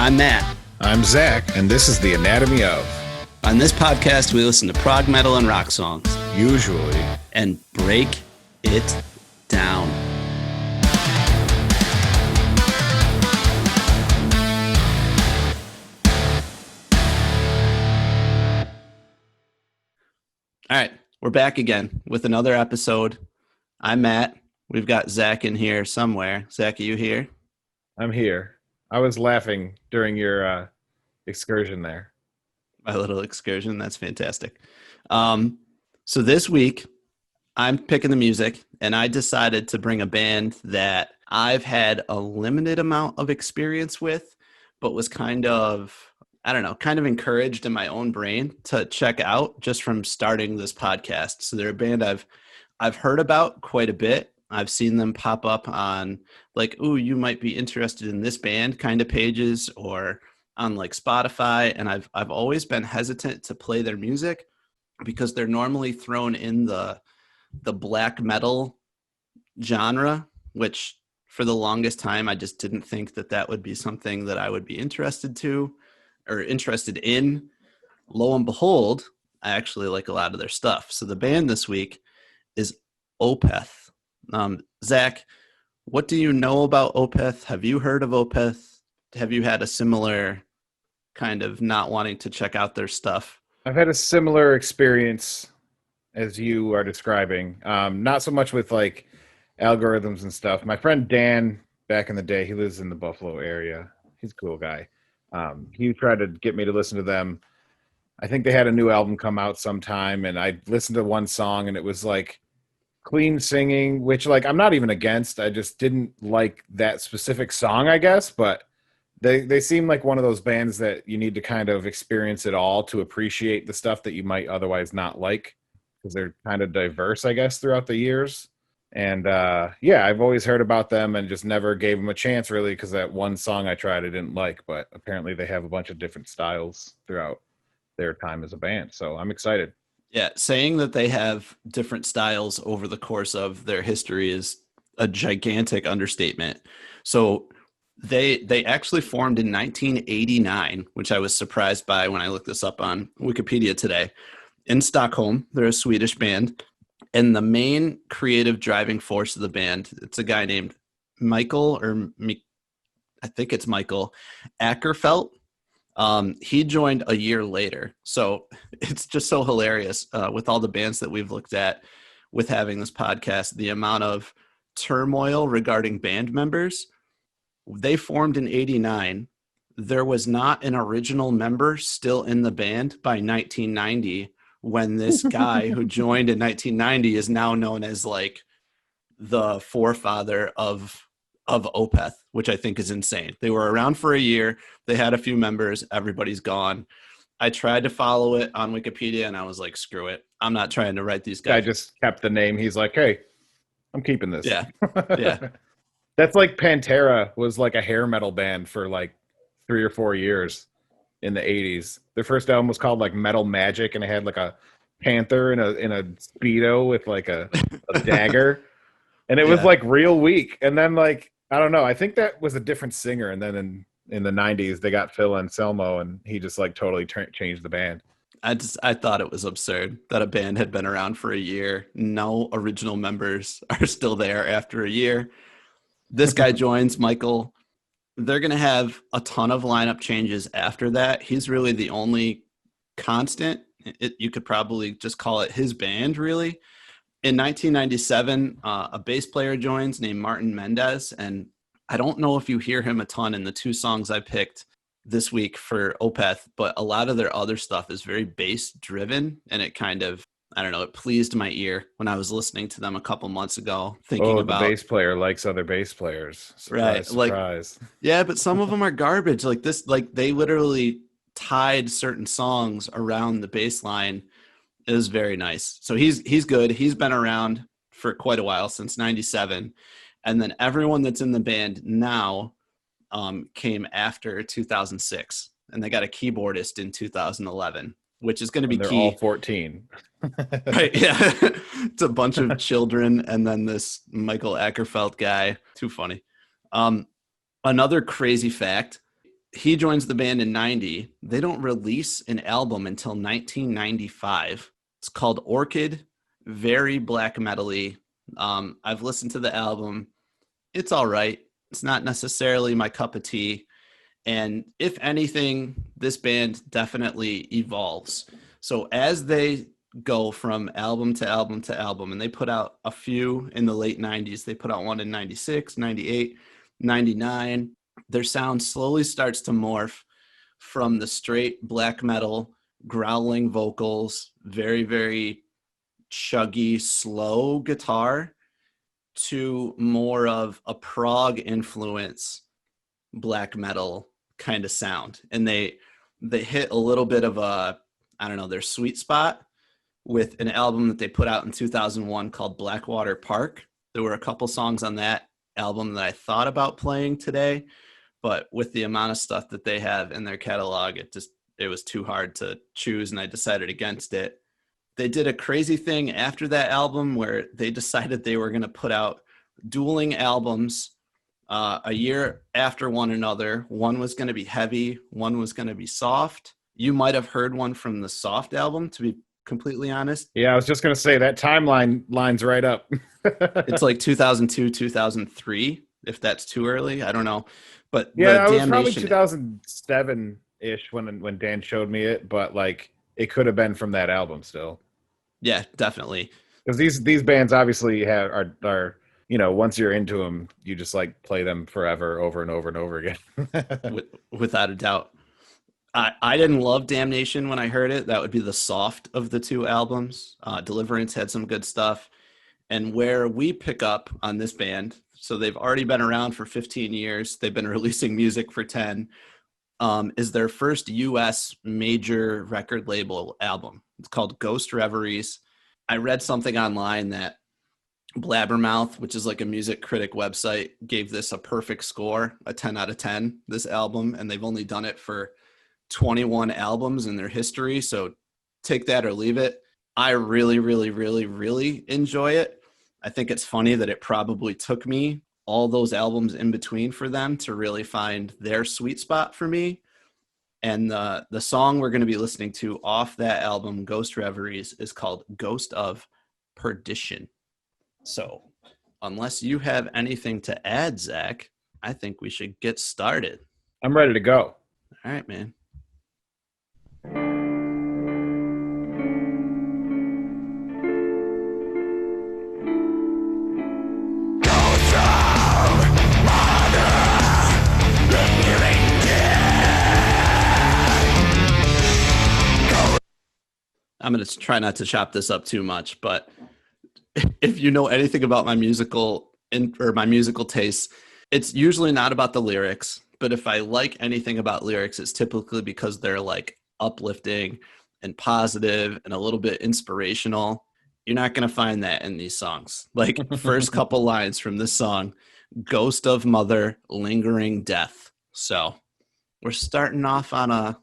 I'm Matt. I'm Zach, and this is The Anatomy of. On this podcast, we listen to prog metal and rock songs. Usually. And break it down. All right, we're back again with another episode. I'm Matt. We've got Zach in here somewhere. Zach, are you here? I'm here. I was laughing during your excursion there. My little excursion. That's fantastic. So this week, I'm picking the music, and I decided to bring a band that I've had a limited amount of experience with, but was kind of encouraged in my own brain to check out just from starting this podcast. So they're a band I've heard about quite a bit. I've seen them pop up on like, ooh, you might be interested in this band kind of pages, or on like Spotify. And I've always been hesitant to play their music because they're normally thrown in the black metal genre, which for the longest time, I just didn't think that would be something that I would be interested in. Lo and behold, I actually like a lot of their stuff. So the band this week is Opeth. Zach, what do you know about Opeth? Have you heard of Opeth? Have you had a similar kind of not wanting to check out their stuff? I've had a similar experience as you are describing. Not so much with like algorithms and stuff. My friend Dan, back in the day, he lives in the Buffalo area. He's a cool guy. He tried to get me to listen to them. I think they had a new album come out sometime, and I listened to one song, and it was like clean singing, which like I'm not even against. I just didn't like that specific song, I guess. But they seem like one of those bands that you need to kind of experience it all to appreciate the stuff that you might otherwise not like, because they're kind of diverse, I guess, throughout the years. And I've always heard about them and just never gave them a chance, really, because that one song I tried I didn't like. But apparently they have a bunch of different styles throughout their time as a band. So I'm excited. Yeah, saying that they have different styles over the course of their history is a gigantic understatement. So they actually formed in 1989, which I was surprised by when I looked this up on Wikipedia today, in Stockholm. They're a Swedish band. And the main creative driving force of the band, it's a guy named Michael Ackerfelt. He joined a year later. So it's just so hilarious with all the bands that we've looked at with having this podcast, the amount of turmoil regarding band members. They formed in 89. There was not an original member still in the band by 1990, when this guy who joined in 1990 is now known as like the forefather of Opeth, which I think is insane. They were around for a year. They had a few members. Everybody's gone. I tried to follow it on Wikipedia, and I was like, screw it. I'm not trying to write these guys. I just kept the name. He's like, hey, I'm keeping this. Yeah. Yeah. That's like Pantera was like a hair metal band for like 3 or 4 years in the 80s. Their first album was called like Metal Magic, and it had like a panther in a Speedo with like a dagger. And it was like real weak. And then like, I don't know, I think that was a different singer. And then in the 90s, they got Phil Anselmo, and he just like totally changed the band. I thought it was absurd that a band had been around for a year. No original members are still there after a year. This guy joins, Michael. They're going to have a ton of lineup changes after that. He's really the only constant. You could probably just call it his band, really. In 1997, a bass player joins named Martin Mendez, and I don't know if you hear him a ton in the 2 songs I picked this week for Opeth, but a lot of their other stuff is very bass-driven, and it kind of, I don't know, it pleased my ear when I was listening to them a couple months ago, thinking about... the bass player likes other bass players. Surprise, right. surprise. Like, yeah, but some of them are garbage. Like this, like they literally tied certain songs around the bass line. It was very nice. So he's good. He's been around for quite a while, since 97. And then everyone that's in the band now came after 2006. And they got a keyboardist in 2011, which is going to be they're key. All 14. Right, yeah. It's a bunch of children, and then this Michael Ackerfelt guy. Too funny. Another crazy fact, He joins the band in 90. They don't release an album until 1995. It's called Orchid, very black metal-y. I've listened to the album. It's all right. It's not necessarily my cup of tea. And if anything, this band definitely evolves. So as they go from album to album to album, and they put out a few in the late 90s, they put out one in 96, 98, 99. Their sound slowly starts to morph from the straight black metal, growling vocals, very, very chuggy, slow guitar, to more of a prog influence black metal kind of sound. And they hit a little bit of a, I don't know, their sweet spot with an album that they put out in 2001 called Blackwater Park. There were a couple songs on that album that I thought about playing today, but with the amount of stuff that they have in their catalog, it was too hard to choose, and I decided against it. They did a crazy thing after that album where they decided they were going to put out dueling albums a year after one another. One was going to be heavy, one was going to be soft. You might have heard one from the soft album, to be completely honest. Yeah, I was just going to say that timeline lines right up. It's like 2002, 2003, if that's too early. I don't know. But yeah, the it was probably Damnation 2007-ish when Dan showed me it, but like it could have been from that album still. Yeah, definitely. Because these bands obviously are once you're into them, you just like play them forever, over and over and over again. Without a doubt. I didn't love Damnation when I heard it. That would be the soft of the two albums. Deliverance had some good stuff. And where we pick up on this band, so they've already been around for 15 years. They've been releasing music for 10. Is their first U.S. major record label album. It's called Ghost Reveries. I read something online that Blabbermouth, which is like a music critic website, gave this a perfect score, a 10 out of 10, this album, and they've only done it for 21 albums in their history, so take that or leave it. I really, really, really, really enjoy it. I think it's funny that it probably took me all those albums in between for them to really find their sweet spot for me. And the song we're going to be listening to off that album, Ghost Reveries, is called Ghost of Perdition. So unless you have anything to add, Zach, I think we should get started. I'm ready to go. All right, man. I'm going to try not to chop this up too much, but if you know anything about my musical tastes, it's usually not about the lyrics, but if I like anything about lyrics, it's typically because they're like uplifting and positive and a little bit inspirational. You're not going to find that in these songs. Like first couple lines from this song, Ghost of Mother, Lingering Death. So we're starting off on a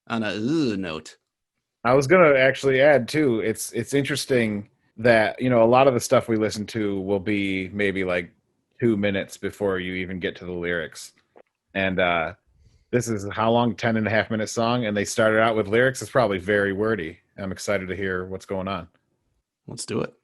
note. I was gonna actually add too. It's interesting that a lot of the stuff we listen to will be maybe like 2 minutes before you even get to the lyrics, and this is how long 10.5 minute song, and they started out with lyrics. It's probably very wordy. I'm excited to hear what's going on. Let's do it.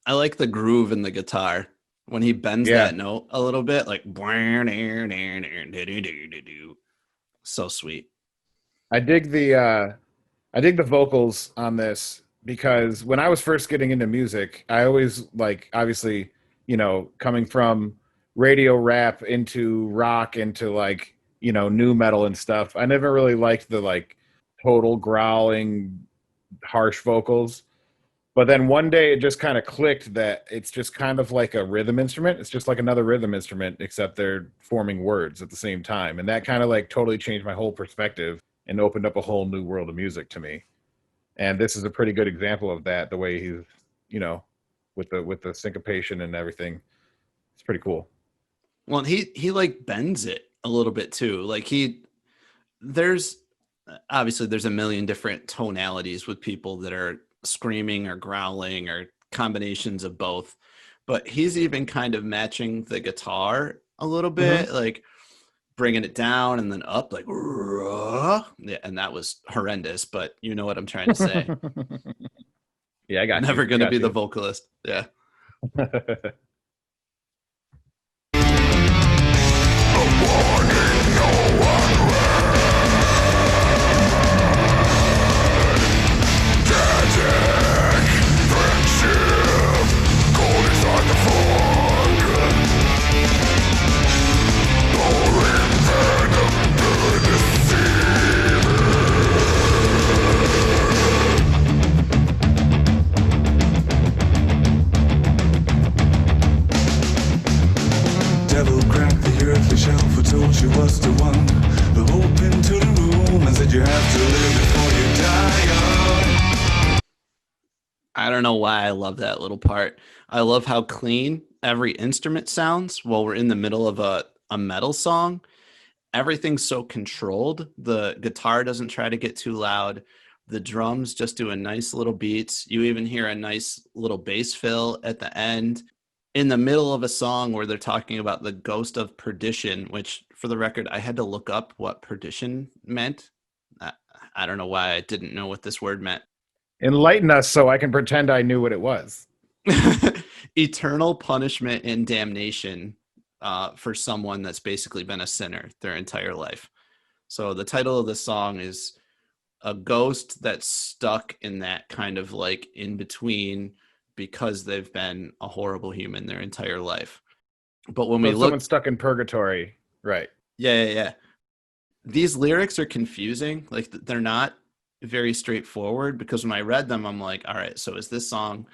I like the groove in the guitar when he bends that note a little bit, like so sweet. I dig the vocals on this because when I was first getting into music, I always obviously, coming from radio rap into rock into new metal and stuff. I never really liked the total growling harsh vocals. But then one day it just kind of clicked that it's just kind of like a rhythm instrument. It's just like another rhythm instrument, except they're forming words at the same time. And that kind of like totally changed my whole perspective and opened up a whole new world of music to me. And this is a pretty good example of that, the way he's, you know, with the syncopation and everything. It's pretty cool. Well, he like bends it a little bit too. Like there's obviously there's a million different tonalities with people that are screaming or growling or combinations of both, but he's even kind of matching the guitar a little bit, like bringing it down and then up, like yeah, and that was horrendous, but you know what I'm trying to say. Yeah, I got Never you. gonna be the vocalist. Yeah. Devil cracked the earthly shell, foretold she was the one. The hope into the room and said you have to live before you die young. I don't know why I love that little part. I love how clean every instrument sounds while we're in the middle of a metal song. Everything's so controlled. The guitar doesn't try to get too loud. The drums just do a nice little beats. You even hear a nice little bass fill at the end. In the middle of a song where they're talking about the ghost of perdition, which for the record, I had to look up what perdition meant. I don't know why I didn't know what this word meant. Enlighten us so I can pretend I knew what it was. Eternal punishment and damnation for someone that's basically been a sinner their entire life. So the title of the song is a ghost that's stuck in that kind of like in between because they've been a horrible human their entire life. But when we look, someone stuck in purgatory, right? Yeah. These lyrics are confusing. Like they're not very straightforward, because when I read them, I'm like, all right, so is this song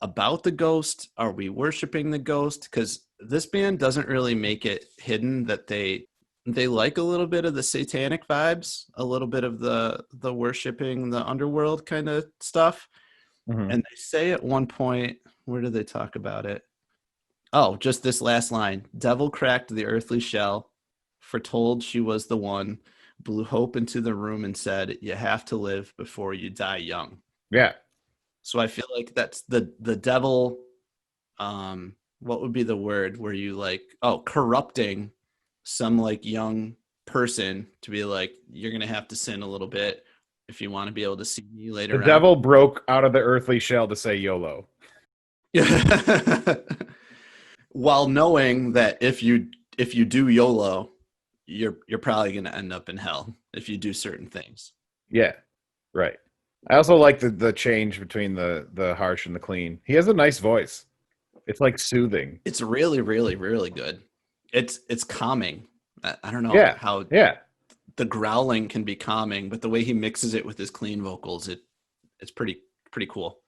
about the ghost? Are we worshiping the ghost? Because this band doesn't really make it hidden that they like a little bit of the satanic vibes, a little bit of the worshiping the underworld kind of stuff. And they say at one point, where do they talk about it? Oh, just this last line. Devil cracked the earthly shell, foretold she was the one, blew hope into the room and said, you have to live before you die young. Yeah. So I feel like that's the devil. What would be the word where you like, corrupting some like young person to be like, you're going to have to sin a little bit if you want to be able to see me later on. The devil broke out of the earthly shell to say YOLO. While knowing that if you do YOLO, you're probably going to end up in hell if you do certain things. Yeah, right. I also like the change between the harsh and the clean. He has a nice voice. It's like soothing. It's really, really, really good. It's calming. I don't know how the growling can be calming, but the way he mixes it with his clean vocals, it's pretty cool.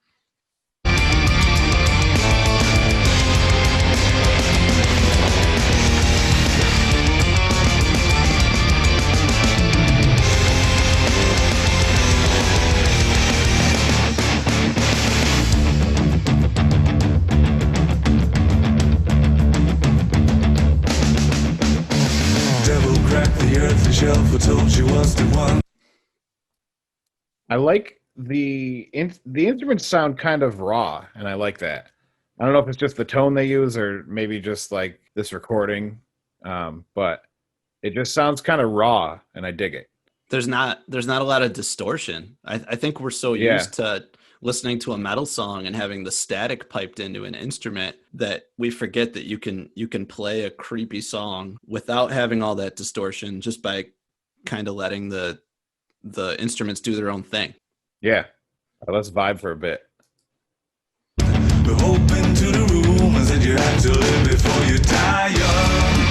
Told she was the one. I like the instruments sound kind of raw, and I like that. I don't know if it's just the tone they use or maybe just like this recording, but it just sounds kind of raw, and I dig it. There's not a lot of distortion. I think we're so used to listening to a metal song and having the static piped into an instrument that we forget that you can play a creepy song without having all that distortion, just by kind of letting the instruments do their own thing. Yeah. Let's vibe for a bit. The hope into the room and said you have to live before you die young.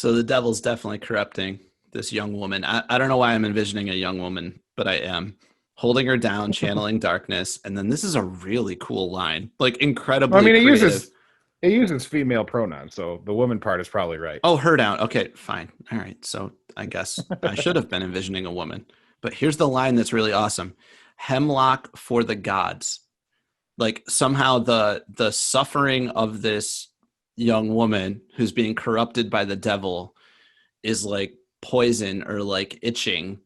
So the devil's definitely corrupting this young woman. I don't know why I'm envisioning a young woman, but I am holding her down, channeling darkness. And then this is a really cool line, like incredibly I mean, creative. it uses female pronouns, so the woman part is probably right. Oh, her down. Okay, fine. All right. So I guess I should have been envisioning a woman. But here's the line that's really awesome. Hemlock for the gods. Like somehow the suffering of this young woman who's being corrupted by the devil is like poison or like itching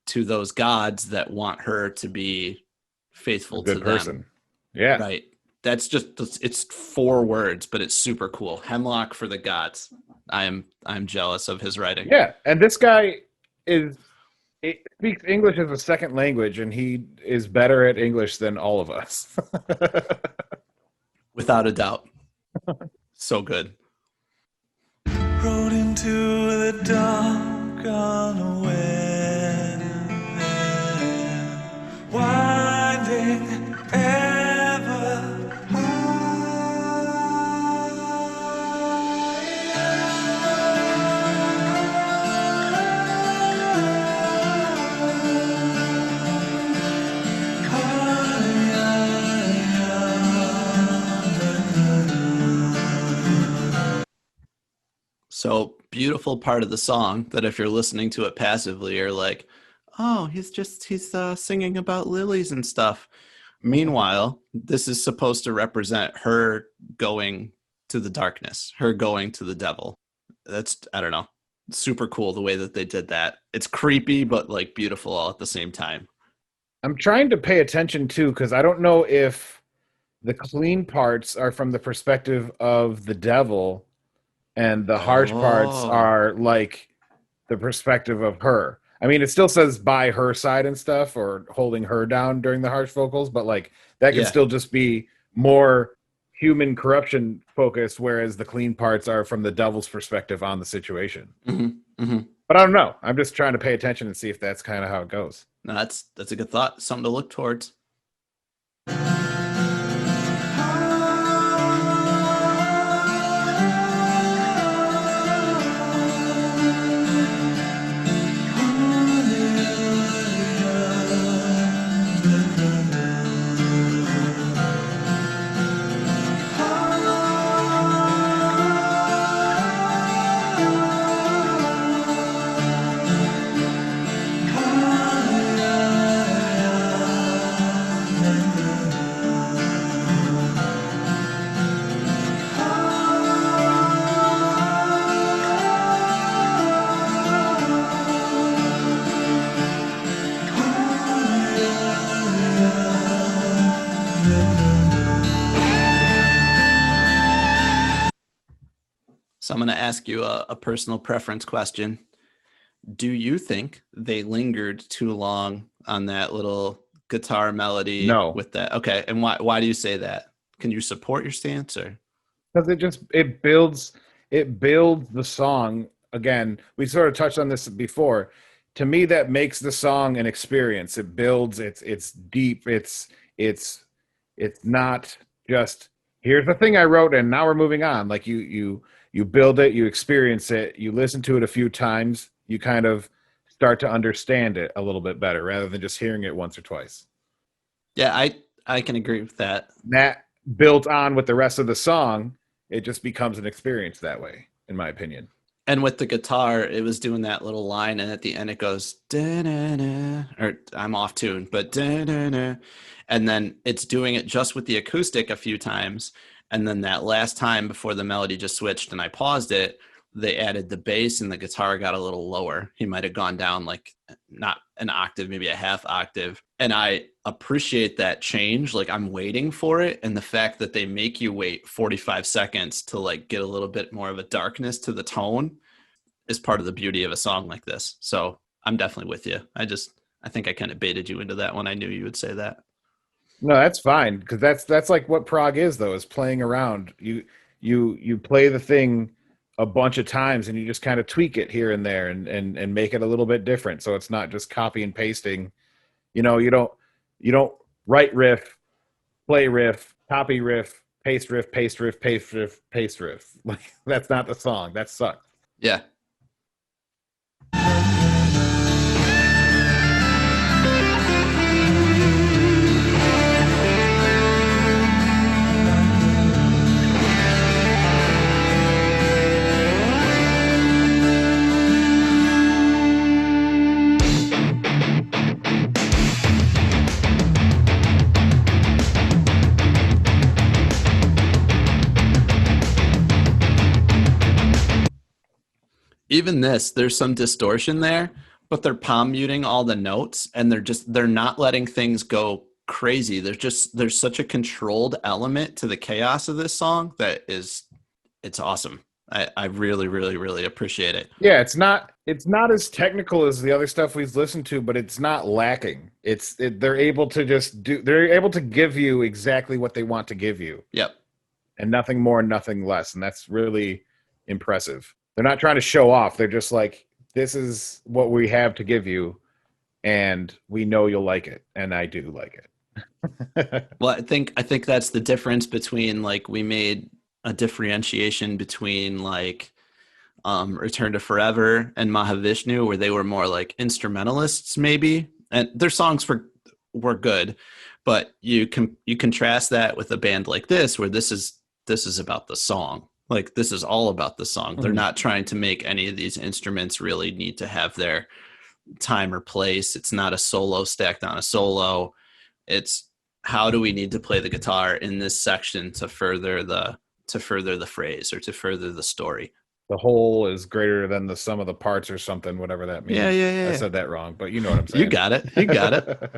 to those gods that want her to be faithful to Good person. them. Yeah. Right. That's just, it's 4 words, but it's super cool. Hemlock for the gods. I'm jealous of his writing. Yeah, and this guy speaks English as a second language, and he is better at English than all of us. Without a doubt. So good. Rode into the dark unaware, winding ever So beautiful part of the song that if you're listening to it passively, you're like, oh, he's singing about lilies and stuff. Meanwhile, this is supposed to represent her going to the darkness, her going to the devil. That's, I don't know, super cool the way that they did that. It's creepy, but like beautiful all at the same time. I'm trying to pay attention too, because I don't know if the clean parts are from the perspective of the devil and the harsh parts are like the perspective of her. I mean, it still says by her side and stuff, or holding her down during the harsh vocals, but like that can still just be more human corruption focused, whereas the clean parts are from the devil's perspective on the situation. Mm-hmm. Mm-hmm. But I don't know. I'm just trying to pay attention and see if that's kind of how it goes. No, that's a good thought. Something to look towards. So I'm going to ask you a personal preference question. Do you think they lingered too long on that little guitar melody? No. With that? Okay. And why do you say that? Can you support your stance or? Because it builds the song. Again, we sort of touched on this before. To me, that makes the song an experience. It builds, it's deep, it's not just here's the thing I wrote and now we're moving on. Like you build it, you experience it, you listen to it a few times, you kind of start to understand it a little bit better rather than just hearing it once or twice. Yeah, I can agree with that. That built on with the rest of the song, it just becomes an experience that way, in my opinion. And with the guitar, it was doing that little line, and at the end it goes, da-na-na, or I'm off tune, but da-na-na. And then it's doing it just with the acoustic a few times. And then that last time before the melody just switched and I paused it, they added the bass and the guitar got a little lower. He might have gone down like not an octave, maybe a half octave. And I appreciate that change. Like I'm waiting for it. And the fact that they make you wait 45 seconds to like get a little bit more of a darkness to the tone is part of the beauty of a song like this. So I'm definitely with you. I think I kind of baited you into that one. I knew you would say that. No, that's fine. Cause that's like what prog is though, is playing around. You play the thing a bunch of times and you just kind of tweak it here and there and make it a little bit different. So it's not just copy and pasting. You know, you don't write riff, play riff, copy riff, paste riff, paste riff, paste riff, paste riff. Like that's not the song. That sucks. Yeah. Even this, there's some distortion there, but they're palm muting all the notes, and they're not letting things go crazy. There's such a controlled element to the chaos of this song that it's awesome. I really, really, really appreciate it. Yeah, it's not as technical as the other stuff we've listened to, but it's not lacking. They're able to give you exactly what they want to give you. Yep. And nothing more, nothing less. And that's really impressive. They're not trying to show off. They're just like, this is what we have to give you, and we know you'll like it. And I do like it. Well, I think that's the difference between, like, we made a differentiation between like Return to Forever and Mahavishnu, where they were more like instrumentalists maybe, and their songs were good, but you contrast that with a band like this, where this is about the song. Like, this is all about the song. They're not trying to make any of these instruments really need to have their time or place. It's not a solo stacked on a solo. It's how do we need to play the guitar in this section to further the phrase or to further the story. The whole is greater than the sum of the parts or something, whatever that means. Yeah. I said that wrong, but you know what I'm saying. You got it.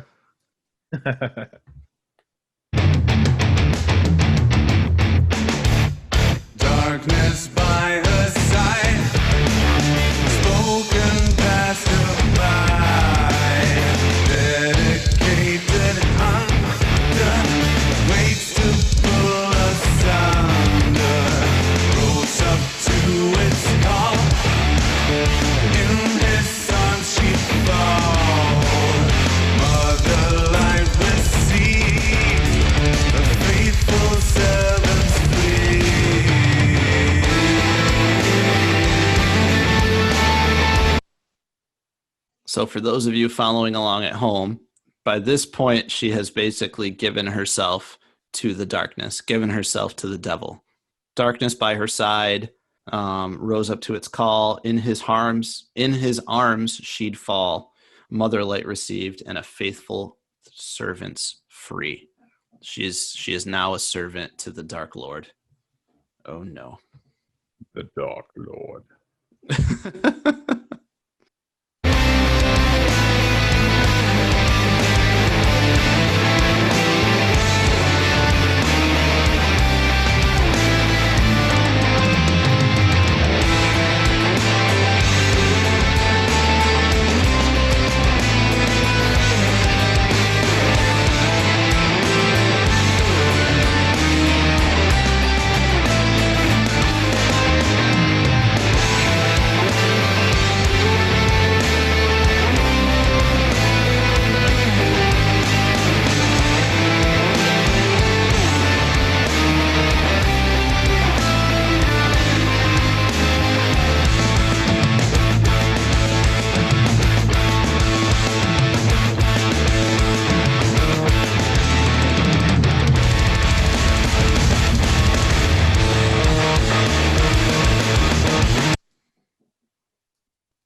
Darkness by her side, spoken past her by, dedicated undone, waits to pull us under, rose up to its call, in his arms she fall, mother life receives, the faithful servants free. So for those of you following along at home, by this point, she has basically given herself to the darkness, given herself to the devil. Darkness by her side, rose up to its call. In his arms, she'd fall. Mother light received, and a faithful servant's free. She is now a servant to the Dark Lord. Oh no. The Dark Lord.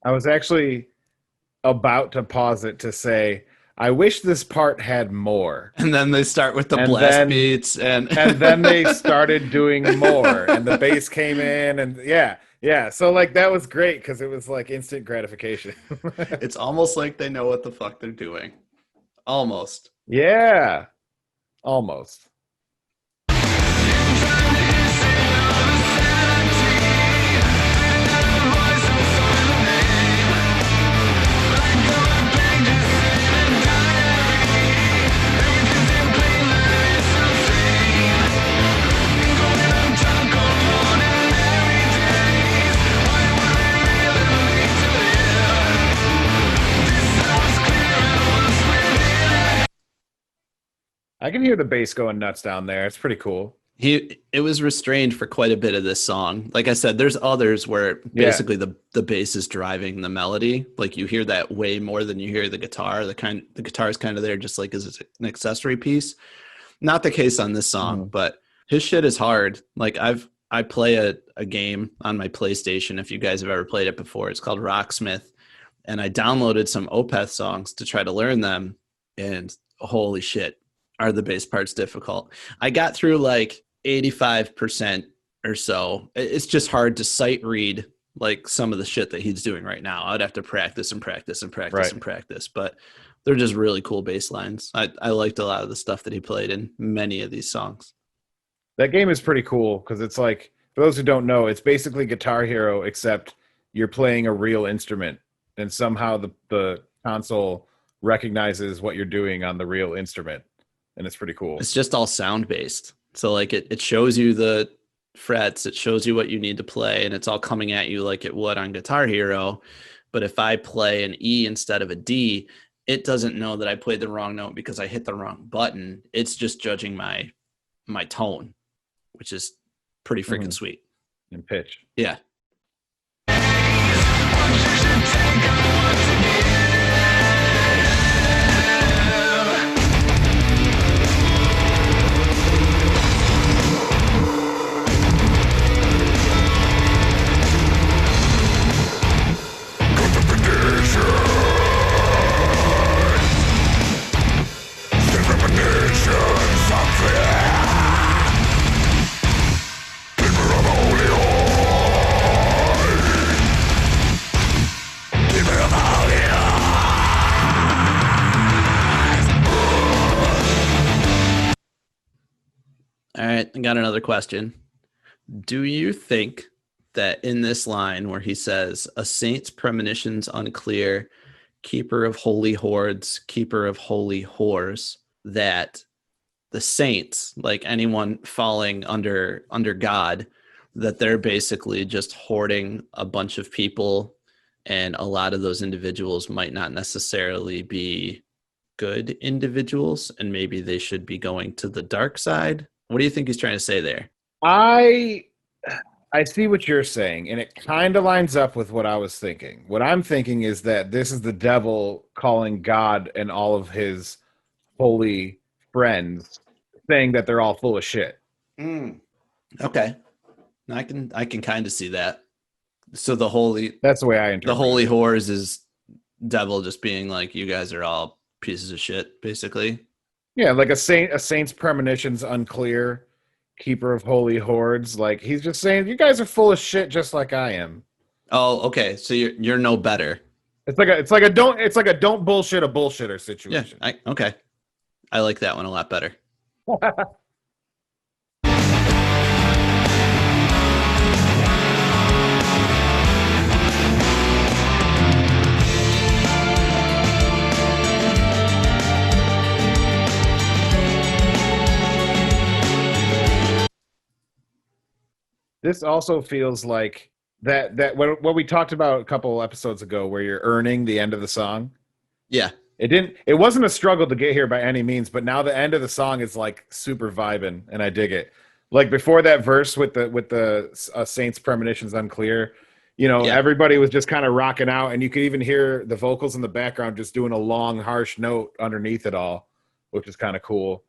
I was actually about to pause it to say, I wish this part had more. And then they start with the blast beats, and then they started doing more, and the bass came in, and yeah. So like that was great because it was like instant gratification. It's almost like they know what the fuck they're doing. Almost. Yeah, almost. I can hear the bass going nuts down there. It's pretty cool. It was restrained for quite a bit of this song. Like I said, there's others where basically the bass is driving the melody. Like you hear that way more than you hear the guitar. The guitar is kind of there just like as an accessory piece. Not the case on this song, but his shit is hard. Like I play a game on my PlayStation. If you guys have ever played it before, it's called Rocksmith, and I downloaded some Opeth songs to try to learn them. And holy shit, are the bass parts difficult. I got through like 85% or so. It's just hard to sight read like some of the shit that he's doing right now. I'd have to practice and practice and practice Right. and practice, but they're just really cool bass lines. I liked a lot of the stuff that he played in many of these songs. That game is pretty cool because it's like, for those who don't know, it's basically Guitar Hero, except you're playing a real instrument, and somehow the console recognizes what you're doing on the real instrument, and it's pretty cool. It's just all sound based. So like it shows you the frets, it shows you what you need to play, and it's all coming at you like it would on Guitar Hero. But if I play an E instead of a D, it doesn't know that I played the wrong note because I hit the wrong button. It's just judging my tone, which is pretty freaking sweet. And pitch. Yeah. All right, I got another question. Do you think that in this line where he says, a saint's premonitions unclear, keeper of holy hordes, keeper of holy whores, that the saints, like anyone falling under God, that they're basically just hoarding a bunch of people, and a lot of those individuals might not necessarily be good individuals, and maybe they should be going to the dark side? What do you think he's trying to say there? I see what you're saying, and it kind of lines up with what I was thinking. What I'm thinking is that this is the devil calling God and all of his holy friends, saying that they're all full of shit. Okay. I can kind of see that. So that's the way I interpret the holy whores is devil just being like, you guys are all pieces of shit, basically. Yeah, like a saint's premonitions unclear, keeper of holy hordes. Like he's just saying, you guys are full of shit, just like I am. Oh, okay. So you're no better. It's like a don't bullshit a bullshitter situation. Yeah. Okay. I like that one a lot better. This also feels like that what we talked about a couple episodes ago, where you're earning the end of the song. Yeah. It wasn't a struggle to get here by any means, but now the end of the song is like super vibing, and I dig it. Like before that verse with the saint's premonitions unclear, everybody was just kind of rocking out, and you could even hear the vocals in the background just doing a long harsh note underneath it all, which is kind of cool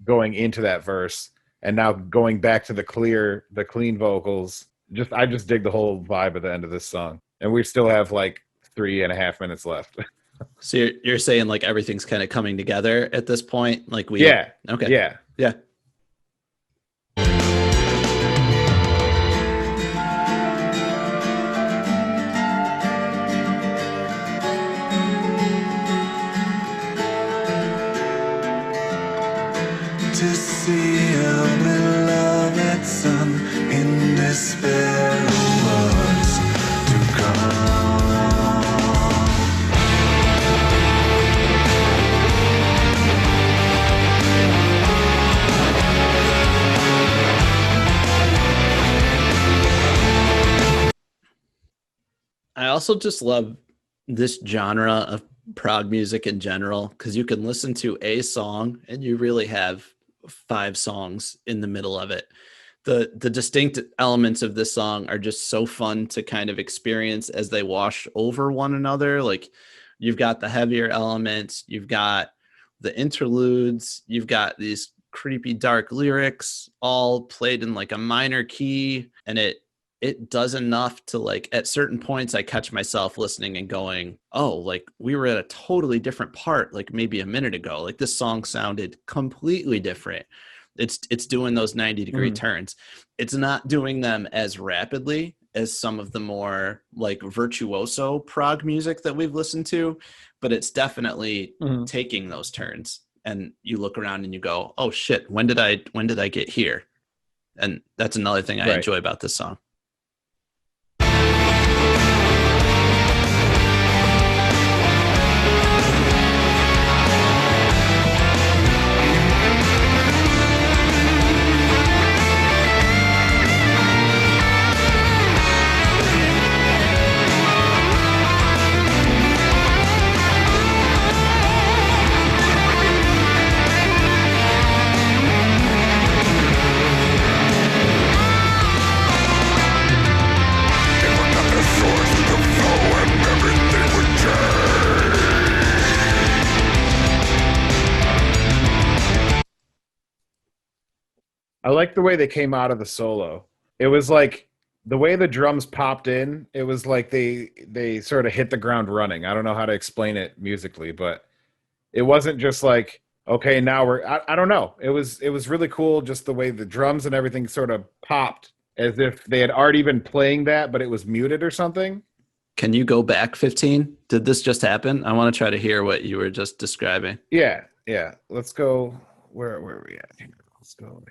going into that verse. And now going back to the clean vocals, I just dig the whole vibe at the end of this song. And we still have like 3.5 minutes left. So you're saying like everything's kind of coming together at this point? Like Yeah. Okay. Yeah. To see a beloved son in despair of what's to come. I also just love this genre of prog music in general, because you can listen to a song and you really have 5 songs in the middle of it. The distinct elements of this song are just so fun to kind of experience as they wash over one another. Like you've got the heavier elements, you've got the interludes, you've got these creepy dark lyrics all played in like a minor key, and it does enough to, like, at certain points I catch myself listening and going, oh, like we were at a totally different part like maybe a minute ago. Like this song sounded completely different. It's doing those 90-degree turns. It's not doing them as rapidly as some of the more like virtuoso prog music that we've listened to, but it's definitely taking those turns. And you look around and you go, oh shit, when did I get here? And that's another thing I enjoy about this song. I like the way they came out of the solo. It was like the way the drums popped in, it was like they sort of hit the ground running. I don't know how to explain it musically, but it wasn't just like, okay, now I don't know. It was really cool just the way the drums and everything sort of popped as if they had already been playing that, but it was muted or something. Can you go back 15? Did this just happen? I want to try to hear what you were just describing. Yeah. Let's go. Where are we at? Let's go.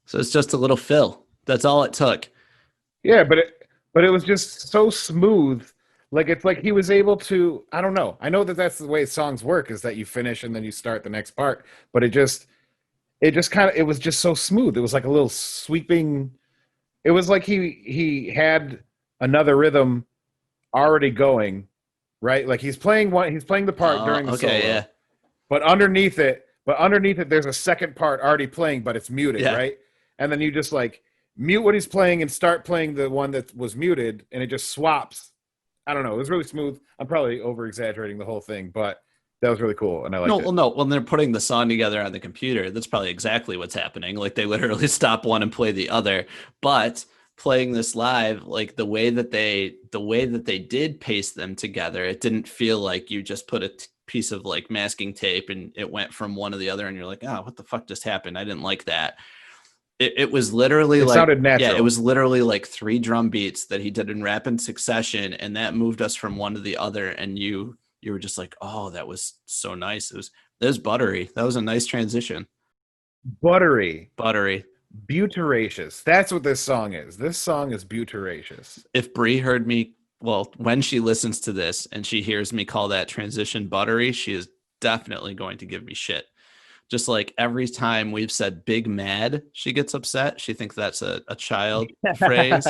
So it's just a little fill. That's all it took. Yeah, but it was just so smooth. Like it's like he was able to. I don't know. I know that's the way songs work, is that you finish and then you start the next part. But it was just so smooth. It was like a little sweeping. It was like he had another rhythm already going, right? Like he's playing the part during the solo. Yeah. But underneath it, there's a second part already playing, but it's muted, right? And then you just like mute what he's playing and start playing the one that was muted, and it just swaps. I don't know. It was really smooth. I'm probably over exaggerating the whole thing, but that was really cool, and I liked it. No. When they're putting the song together on the computer, that's probably exactly what's happening. Like they literally stop one and play the other. But playing this live, like the way that they did paste them together, it didn't feel like you just put a piece of like masking tape and it went from one to the other, and you're like, oh, what the fuck just happened? I didn't like that. It was literally it sounded natural. Yeah, it was literally like 3 drum beats that he did in rapid succession, and that moved us from one to the other. And you were just like, oh, that was so nice. It was buttery. That was a nice transition. Buttery. Buteracious. That's what this song is. This song is buteracious. If Brie heard me, well, when she listens to this and she hears me call that transition buttery, she is definitely going to give me shit. Just like every time we've said big mad, she gets upset. She thinks that's a child phrase.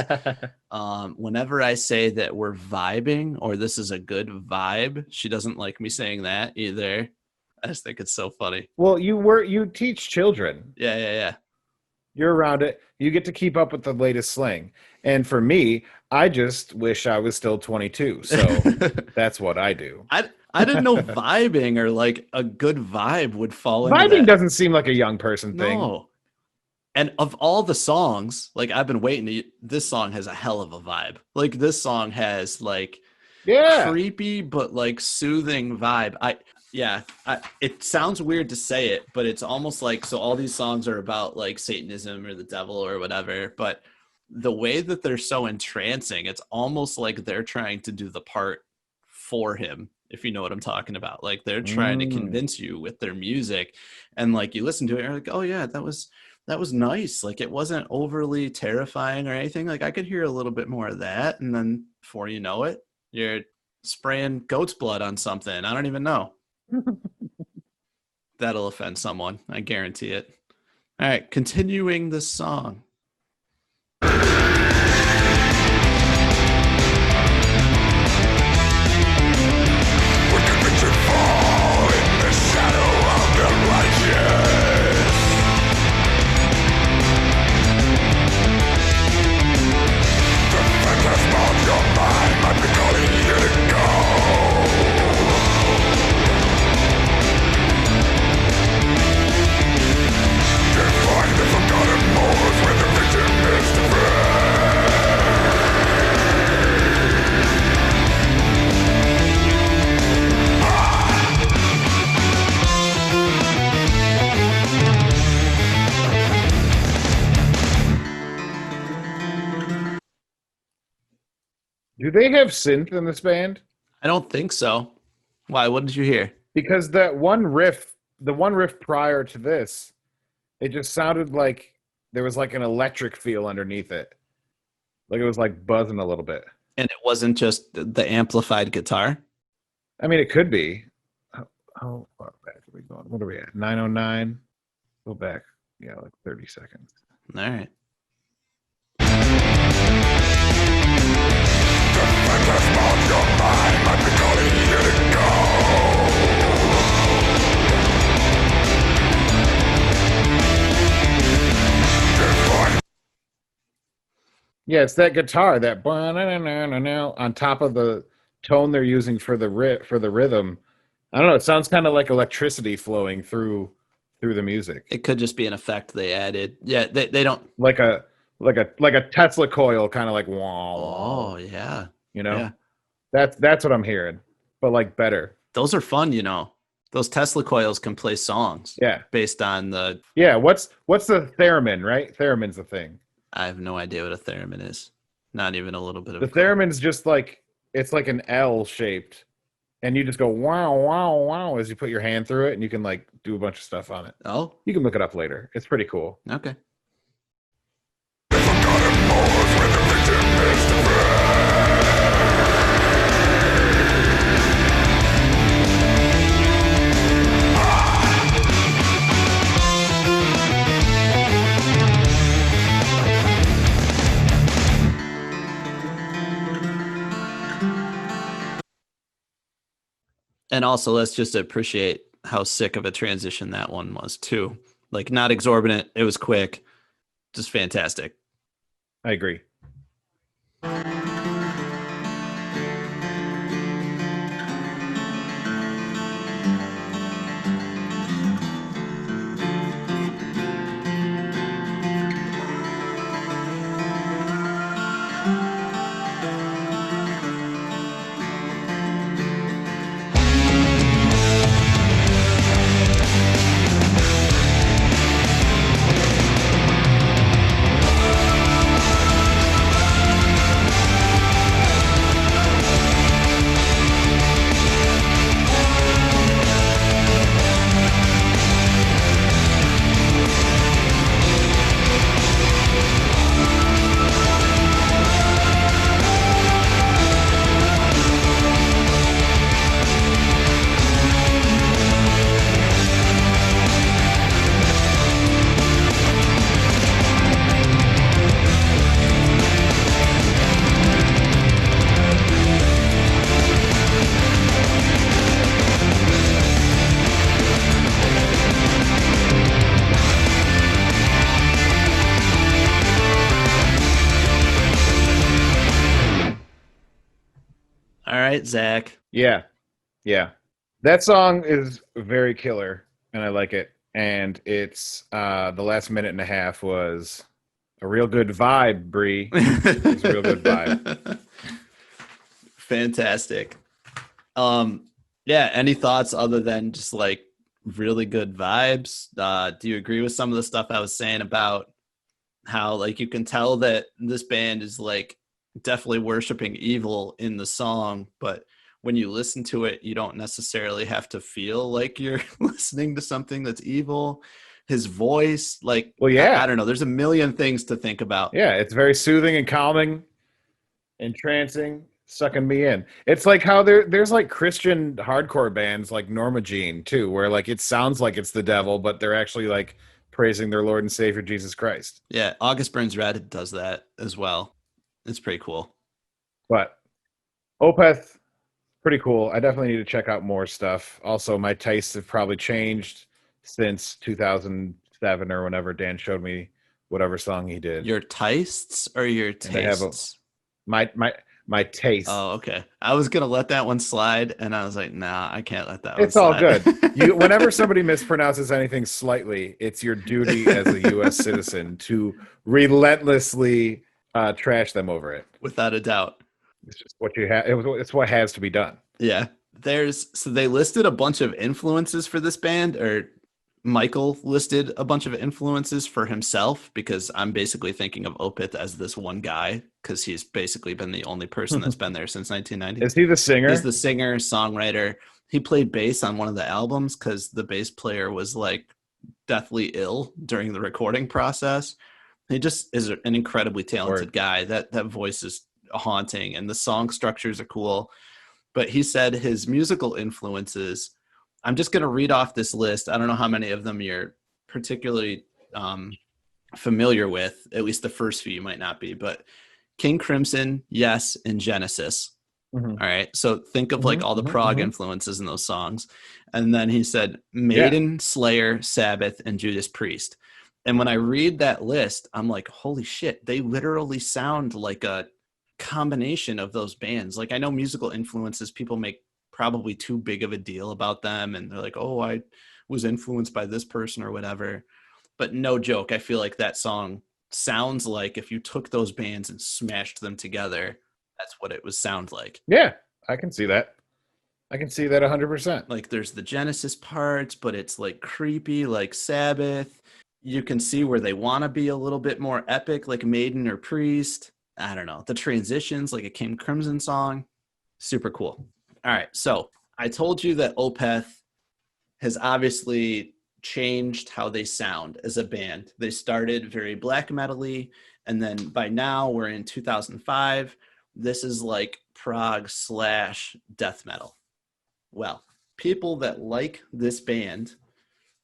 Whenever I say that we're vibing or this is a good vibe, she doesn't like me saying that either. I just think it's so funny. Well, you teach children. Yeah. You're around it. You get to keep up with the latest slang. And for me, I just wish I was still 22. So that's what I do. I didn't know vibing or like a good vibe would fall into vibing that. Doesn't seem like a young person thing. No. And of all the songs, like I've been waiting this song has a hell of a vibe. Like this song has like creepy but like soothing vibe. It sounds weird to say it, but it's almost like, so all these songs are about like Satanism or the devil or whatever, but the way that they're so entrancing, it's almost like they're trying to do the part for him, if you know what I'm talking about. Like they're trying to convince you with their music, and like you listen to it, you're like, oh yeah, that was nice. Like it wasn't overly terrifying or anything. Like I could hear a little bit more of that, and then before you know it, you're spraying goat's blood on something. I don't even know. That'll offend someone, I guarantee it. All right, continuing this song. Fall in the shadow of the light. Do they have synth in this band? I don't think so. Why? What did you hear? Because the one riff prior to this, it just sounded like there was like an electric feel underneath it. Like it was like buzzing a little bit. And it wasn't just the amplified guitar. I mean, it could be. How far back are we going? What are we at? 909. Go back. Yeah, like 30 seconds. All right. Yeah, it's that guitar, that on top of the tone they're using for the rhythm. I don't know. It sounds kind of like electricity flowing through the music. It could just be an effect they added. Yeah, they don't. Like a Tesla coil, kind of like wah. Oh yeah. You know, Yeah. that's what I'm hearing, but like better. Those are fun, you know. Those Tesla coils can play songs. Yeah. Based on the. Yeah. What's the theremin? Right. Theremin's the thing. I have no idea what a theremin is. Not even a little bit of. The theremin's just like it's like an L shaped, and you just go wow wow wow as you put your hand through it, and you can like do a bunch of stuff on it. Oh. You can look it up later. It's pretty cool. Okay. And also, let's just appreciate how sick of a transition that one was, too. Like, not exorbitant. It was quick. Just fantastic. I agree. All right, Zach. Yeah. That song is very killer, and I like it. And it's the last minute and a half was a real good vibe, Bree. It's a real good vibe. Fantastic. Yeah, any thoughts other than just like really good vibes? Do you agree with some of the stuff I was saying about how like you can tell that this band is like definitely worshiping evil in the song, but when you listen to it, you don't necessarily have to feel like you're listening to something that's evil. His voice, like, well, yeah, I don't know. There's a million things to think about. Yeah, it's very soothing and calming, entrancing, sucking me in. It's like how there's like Christian hardcore bands like Norma Jean too, where like it sounds like it's the devil, but they're actually like praising their Lord and Savior Jesus Christ. Yeah, August Burns Red does that as well. It's pretty cool. But Opeth, pretty cool. I definitely need to check out more stuff. Also, my tastes have probably changed since 2007 or whenever Dan showed me whatever song he did. Your tastes or your tastes? My taste. Oh, okay. I was gonna let that one slide, and I was like, nah, I can't let that. It's one all slide. good. Whenever somebody mispronounces anything slightly, it's your duty as a U.S. citizen to relentlessly trash them over it. Without a doubt. It's just what you have. It's what has to be done. Yeah. So they listed a bunch of influences for this band, or Michael listed a bunch of influences for himself, because I'm basically thinking of Opeth as this one guy, because he's basically been the only person that's been there since 1990. Is he the singer? He's the singer, songwriter. He played bass on one of the albums because the bass player was like deathly ill during the recording process. He just is an incredibly talented guy. That voice is haunting, and the song structures are cool. But he said his musical influences, I'm just going to read off this list. I don't know how many of them you're particularly familiar with. At least the first few you might not be, but King Crimson, yes, and Genesis. Mm-hmm. All right. So think of like all the prog influences in those songs. And then he said Maiden, Slayer, Sabbath, and Judas Priest. And when I read that list, I'm like, holy shit, they literally sound like a combination of those bands. Like, I know musical influences, people make probably too big of a deal about them, and they're like, oh, I was influenced by this person or whatever. But no joke, I feel like that song sounds like if you took those bands and smashed them together, that's what it would sound like. Yeah, I can see that. I can see that 100%. Like, there's the Genesis parts, but it's like creepy, like Sabbath. You can see where they want to be a little bit more epic, like Maiden or Priest. I don't know. The transitions, like a King Crimson song, super cool. All right, so I told you that Opeth has obviously changed how they sound as a band. They started very black metal-y, and then by now we're in 2005. This is like prog / death metal. Well, people that like this band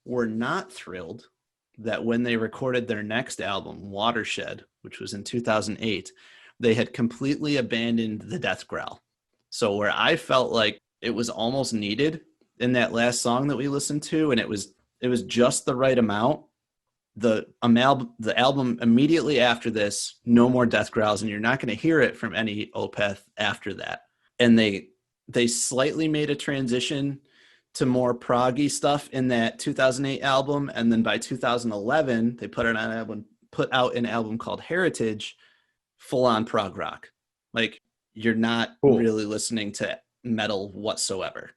were not thrilled that when they recorded their next album, Watershed, which was in 2008, they had completely abandoned the death growl. So where I felt like it was almost needed in that last song that we listened to, and it was just the right amount, the album immediately after this, no more death growls, and you're not going to hear it from any Opeth after that. And they slightly made a transition to more proggy stuff in that 2008 album, and then by 2011 they put out an album called Heritage, full on prog rock. Like, you're not really listening to metal whatsoever.